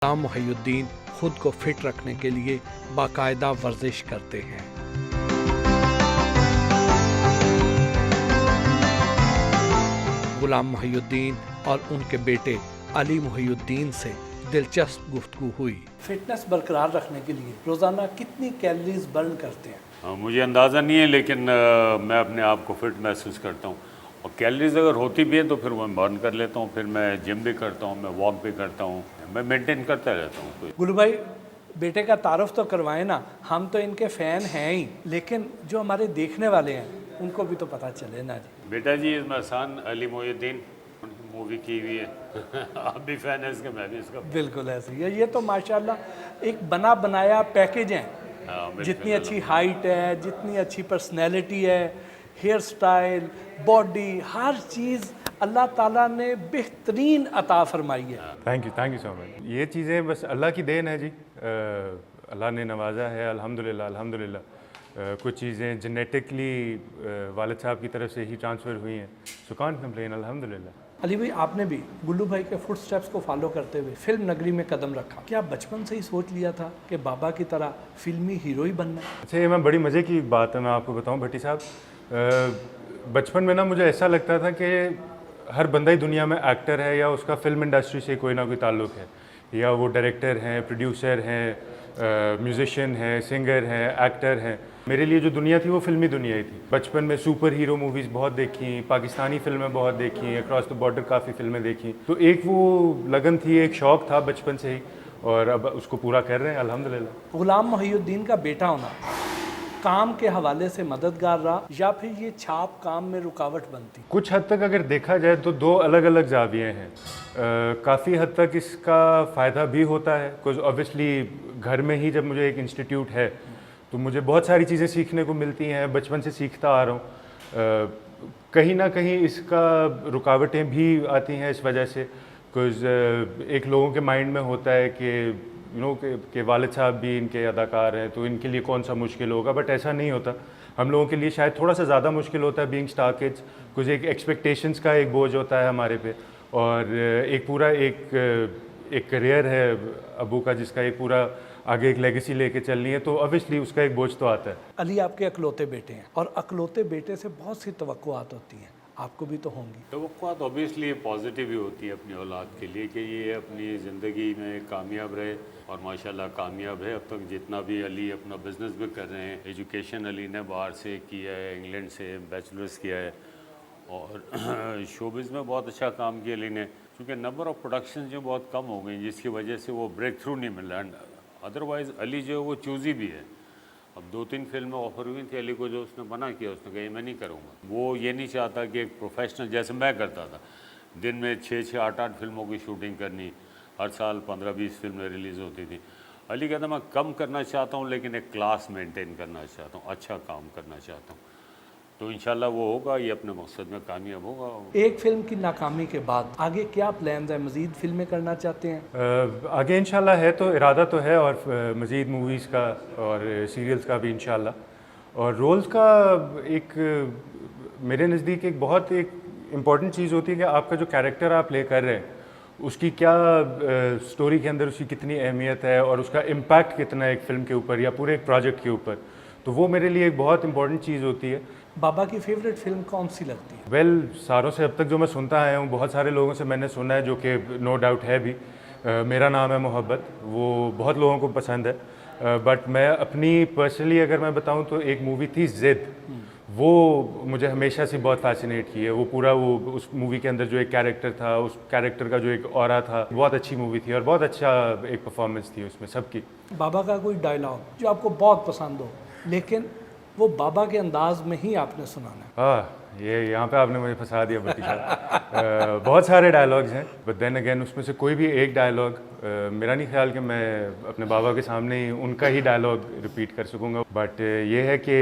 गुलाम मोहिउद्दीन खुद को फिट रखने के लिए बाकायदा वर्जिश करते हैं। गुलाम मोहिउद्दीन और उनके बेटे अली मोहिउद्दीन से दिलचस्प गुफ्तगू हुई। फिटनेस बरकरार रखने के लिए रोज़ाना कितनी कैलोरीज बर्न करते हैं? मुझे अंदाज़ा नहीं है, लेकिन मैं अपने आप को फिट महसूस करता हूँ। और कैलोरीज अगर होती भी है तो फिर मैं बर्न कर लेता हूँ। फिर मैं जिम भी करता हूँ, मैं वॉक भी करता हूँ, मैं मेंटेन करता रहता हूँ। गुलू भाई, बेटे का तारुफ तो करवाएं ना, हम तो इनके फ़ैन हैं ही, लेकिन जो हमारे देखने वाले हैं उनको भी तो पता चले ना जी। बेटा जी इसमें आसान अली मोहिउद्दीन उनकी मूवी की हुई है आप भी फ़ैन है इसका, मैं भी इसका। बिल्कुल ऐसे ही है। ये तो माशाल्लाह एक बना बनाया पैकेज है। जितनी अच्छी हाइट है, जितनी अच्छी पर्सनैलिटी है, हेयर स्टाइल, बॉडी, हर चीज़ अल्लाह ताला ने बेहतरीन अता फरमाई है। Thank you so much. ये चीज़ें बस अल्लाह की देन है जी। अल्लाह ने नवाजा है, अल्हम्दुलिल्लाह अल्हम्दुलिल्लाह। कुछ चीज़ें जेनेटिकली वालिद साहब की तरफ से ही ट्रांसफ़र हुई हैं, सो कांट कंप्लेन, अल्हम्दुलिल्लाह। अली भाई, आपने भी गुल्लू भाई के फुट स्टेप्स को फॉलो करते हुए फिल्म नगरी में कदम रखा। क्या बचपन से ही सोच लिया था कि बाबा की तरह फिल्मी हीरो ही बनना है? अच्छा, ये मैं बड़ी मज़े की बात है, मैं आपको बताऊं भट्टी साहब। बचपन में ना मुझे ऐसा लगता था कि हर बंदा ही दुनिया में एक्टर है या उसका फिल्म इंडस्ट्री से कोई ना कोई ताल्लुक़ है, या वो डायरेक्टर हैं, प्रोड्यूसर हैं, म्यूज़िशियन हैं, सिंगर हैं, एक्टर हैं। मेरे लिए जो दुनिया थी वो फिल्मी दुनिया ही थी। बचपन में सुपर हीरो मूवीज़ बहुत देखी, पाकिस्तानी फिल्में बहुत देखी, अक्रॉस द बॉर्डर काफ़ी फिल्में देखी। तो एक वो लगन थी, एक शौक़ था बचपन से ही, और अब उसको पूरा कर रहे हैं अल्हम्दुलिल्लाह। गुलाम मोहिउद्दीन का बेटा होना काम के हवाले से मददगार रहा या फिर ये छाप काम में रुकावट बनती? कुछ हद तक अगर देखा जाए तो दो अलग अलग जाविये हैं। काफ़ी हद तक इसका फ़ायदा भी होता है, बिकॉज ऑब्वियसली घर में ही जब मुझे एक इंस्टीट्यूट है तो मुझे बहुत सारी चीज़ें सीखने को मिलती हैं, बचपन से सीखता आ रहा हूँ। कहीं ना कहीं इसका रुकावटें भी आती हैं इस वजह से, बिकॉज एक लोगों के माइंड में होता है कि कि वालिद साहब भी इनके अदाकार हैं तो इनके लिए कौन सा मुश्किल होगा, बट ऐसा नहीं होता। हम लोगों के लिए शायद थोड़ा सा ज़्यादा मुश्किल होता है बीइंग स्टार किड्स, कुछ एक एक्सपेक्टेशंस का एक बोझ होता है हमारे पे, और एक पूरा एक करियर है अबू का जिसका एक पूरा आगे एक लेगेसी लेके चलनी है, तो ऑब्वियसली उसका एक बोझ तो आता है। अली आपके अकलौते बेटे हैं और अकलौते बेटे से बहुत सी तवक्कुआत होती हैं, आपको भी तो होंगी। तवक्कुआत ऑब्वियसली पॉजिटिव ही होती है अपनी औलाद के लिए कि ये अपनी ज़िंदगी में कामयाब रहे, और माशाल्लाह कामयाब है अब तक। जितना भी अली अपना बिज़नेस भी कर रहे हैं, एजुकेशन अली ने बाहर से किया है, इंग्लैंड से बैचलर्स किया है, और शोबिज़ में बहुत अच्छा काम किया अली ने, क्योंकि नंबर ऑफ़ प्रोडक्शन जो बहुत कम हो गई जिसकी वजह से वो ब्रेक थ्रू नहीं मिल रहा। अदरवाइज़ अली जो है वो चूज़ी भी है। अब 2-3 फिल्में ऑफर हुई थी अली को, जो उसने मना किया, उसने कहा मैं नहीं करूँगा। वो ये नहीं चाहता कि एक प्रोफेशनल जैसे मैं करता था, दिन में 6-6, 8-8 फिल्मों की शूटिंग करनी, हर साल 15-20 फिल्में रिलीज़ होती थी। अली कहता मैं कम करना चाहता हूँ लेकिन एक क्लास मेंटेन करना चाहता हूँ, अच्छा काम करना चाहता हूँ। तो इंशाल्लाह वो होगा, ये अपने मकसद में कामयाब होगा। एक फिल्म की नाकामी के बाद आगे क्या प्लान्स हैं? मज़ीद फिल्में करना चाहते हैं? आगे इंशाल्लाह है, तो इरादा तो है, और मज़ीद मूवीज़ का और सीरियल्स का भी इंशाल्लाह। और रोल्स का एक मेरे नज़दीक एक बहुत एक इम्पॉर्टेंट चीज़ होती है कि आपका जो कैरेक्टर आप प्ले कर रहे हैं उसकी क्या स्टोरी के अंदर उसकी कितनी अहमियत है और उसका इम्पैक्ट कितना है एक फ़िल्म के ऊपर या पूरे एक प्रोजेक्ट के ऊपर। तो वो मेरे लिए एक बहुत इंपॉर्टेंट चीज़ होती है। बाबा की फेवरेट फिल्म कौन सी लगती है? वेल, सारों से अब तक जो मैं सुनता आया हूँ, बहुत सारे लोगों से मैंने सुना है, जो कि नो डाउट है भी, मेरा नाम है मोहब्बत, वो बहुत लोगों को पसंद है। बट मैं अपनी पर्सनली अगर मैं बताऊँ तो एक मूवी थी ज़िद, वो मुझे हमेशा से बहुत फैसिनेट की है। वो पूरा वो उस मूवी के अंदर जो एक कैरेक्टर था, उस कैरेक्टर का जो एक ऑरा था, बहुत अच्छी मूवी थी और बहुत अच्छा एक परफॉर्मेंस थी उसमें सबकी। बाबा का कोई डायलॉग जो आपको बहुत पसंद हो लेकिन वो बाबा के अंदाज में ही आपने सुनाना है? हाँ, ये यहाँ पे आपने मुझे फंसा दिया भट्टी साहब। बहुत सारे डायलॉग्स हैं, बट देन अगेन उसमें से कोई भी एक डायलॉग मेरा नहीं ख्याल कि मैं अपने बाबा के सामने ही उनका ही डायलॉग रिपीट कर सकूँगा। बट ये है कि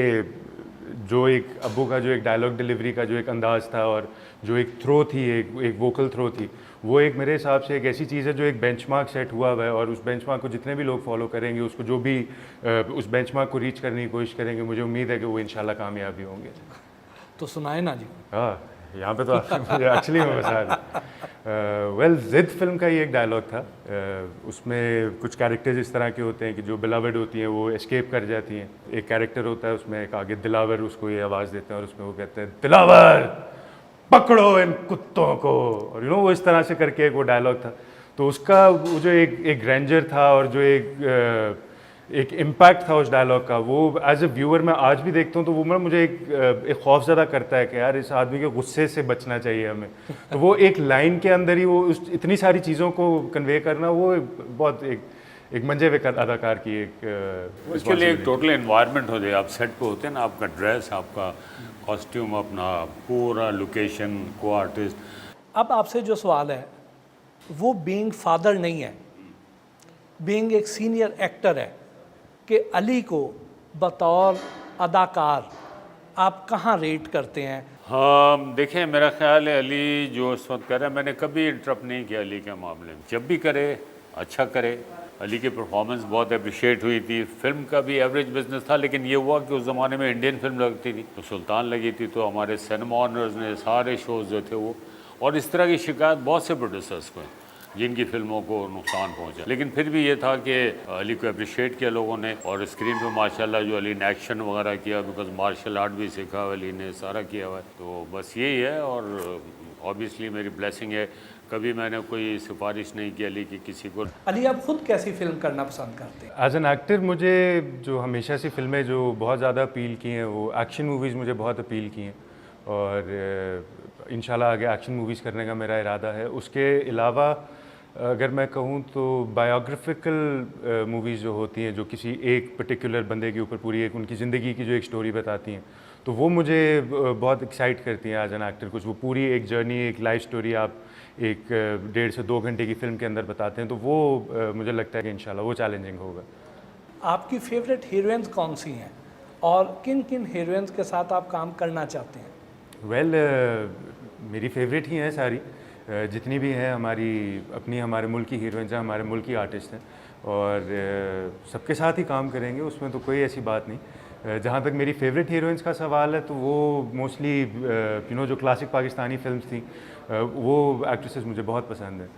जो एक अब्बू का जो एक डायलॉग डिलीवरी का जो एक अंदाज़ था और जो एक थ्रो थी, एक वोकल थ्रो थी, वो एक मेरे हिसाब से एक ऐसी चीज़ है जो एक बेंचमार्क सेट हुआ हुआ है, और उस बेंचमार्क को जितने भी लोग फॉलो करेंगे, उसको जो भी उस बेंचमार्क को रीच करने की कोशिश करेंगे, मुझे उम्मीद है कि वो इंशाल्लाह कामयाब भी होंगे। तो सुनाए ना जी। हाँ, यहाँ पे तो एक्चुअली में बता वेल जिद फिल्म का ही एक डायलॉग था। उसमें कुछ कैरेक्टर्स इस तरह के होते हैं कि जो बिलावड होती हैं वो एस्केप कर जाती हैं। एक कैरेक्टर होता है उसमें, एक आगे दिलावर उसको ये आवाज़ देते हैं और उसमें वो कहते हैं दिलावर पकड़ो इन कुत्तों को, और वो इस तरह से करके एक वो डायलॉग था। तो उसका वो जो एक ग्रैंडर था और जो एक इम्पैक्ट था उस डायलॉग का, वो एज ए व्यूअर मैं आज भी देखता हूँ तो वो मुझे एक खौफज़दा करता है कि यार इस आदमी के गुस्से से बचना चाहिए हमें। तो वो एक लाइन के अंदर ही वो इतनी सारी चीज़ों को कन्वे करना, वो बहुत एक मंजे हुए अदाकार की एक उसके लिए एक टोटल एनवायरनमेंट हो जाए। आप सेट पे होते हैं ना, आपका ड्रेस, आपका कॉस्ट्यूम, अपना पूरा लोकेशन, को आर्टिस्ट। अब आपसे जो सवाल है वो बीइंग फादर नहीं है, बीइंग एक सीनियर एक्टर है कि अली को बतौर अदाकार आप कहाँ रेट करते हैं? हाँ देखिए, मेरा ख्याल है अली जो इस वक्त कर रहा है, मैंने कभी इंटरप्ट नहीं किया अली के मामले में। जब भी करे अच्छा करे। अली की परफॉर्मेंस बहुत अप्रिशिएट हुई थी। फिल्म का भी एवरेज बिजनेस था, लेकिन ये हुआ कि उस ज़माने में इंडियन फिल्म लगती थी तो सुल्तान लगी थी, तो हमारे सिनेमा ऑनर्स ने सारे शोज़ जो थे वो, और इस तरह की शिकायत बहुत से प्रोड्यूसर्स को है जिनकी फिल्मों को नुकसान पहुंचा। लेकिन फिर भी ये था कि अली को अप्रिशिएट किया लोगों ने, और स्क्रीन पे माशाल्लाह जो अली ने एक्शन वगैरह किया, बिकॉज मार्शल आर्ट भी सीखा अली ने, सारा किया हुआ है। तो बस यही है, और ऑब्वियसली मेरी ब्लेसिंग है। कभी मैंने कोई सिफारिश नहीं की अली की किसी को। अली आप खुद कैसी फिल्म करना पसंद करते हैं? एज एन एक्टर मुझे जो हमेशा से फिल्में जो बहुत ज़्यादा अपील की हैं वो एक्शन मूवीज़ मुझे बहुत अपील की हैं, और इंशाल्लाह आगे एक्शन मूवीज़ करने का मेरा इरादा है। उसके अलावा अगर मैं कहूँ तो बायोग्राफिकल मूवीज़ जो होती हैं, जो किसी एक पर्टिकुलर बंदे के ऊपर पूरी एक उनकी ज़िंदगी की जो एक स्टोरी बताती हैं, तो वो मुझे बहुत एक्साइट करती हैं एज एन एक्टर। कुछ वो पूरी एक जर्नी, एक लाइफ स्टोरी आप एक 1.5 से 2 घंटे की फ़िल्म के अंदर बताते हैं, तो वो मुझे लगता है कि इंशाल्लाह वो चैलेंजिंग होगा। आपकी फेवरेट हीरोइंस कौन सी हैं और किन किन हीरोइंस के साथ आप काम करना चाहते हैं? वेल मेरी फेवरेट ही हैं सारी, जितनी भी हैं हमारे मुल्क की हीरोइंस हैं, हमारे मुल्क की आर्टिस्ट हैं, और सबके साथ ही काम करेंगे, उसमें तो कोई ऐसी बात नहीं। जहाँ तक मेरी फेवरेट हीरोइंस का सवाल है तो वो मोस्टली जो क्लासिक पाकिस्तानी फिल्म्स थी, वो एक्ट्रेसेस मुझे बहुत पसंद हैं,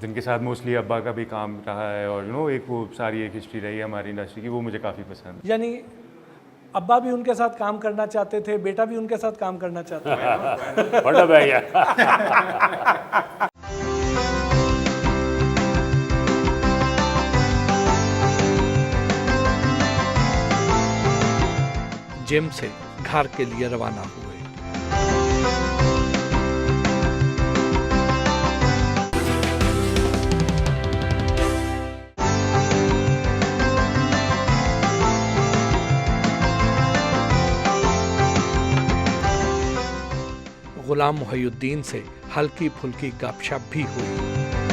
जिनके साथ मोस्टली अब्बा का भी काम रहा है, और एक वो सारी एक हिस्ट्री रही है हमारी इंडस्ट्री की, वो मुझे काफ़ी पसंद है। यानी अब्बा भी उनके साथ काम करना चाहते थे, बेटा भी उनके साथ काम करना चाहता है। बड़ा भैया। जिम से घर के लिए रवाना हुए। गुलाम मुहिउद्दीन से हल्की फुल्की गपशप भी हुई।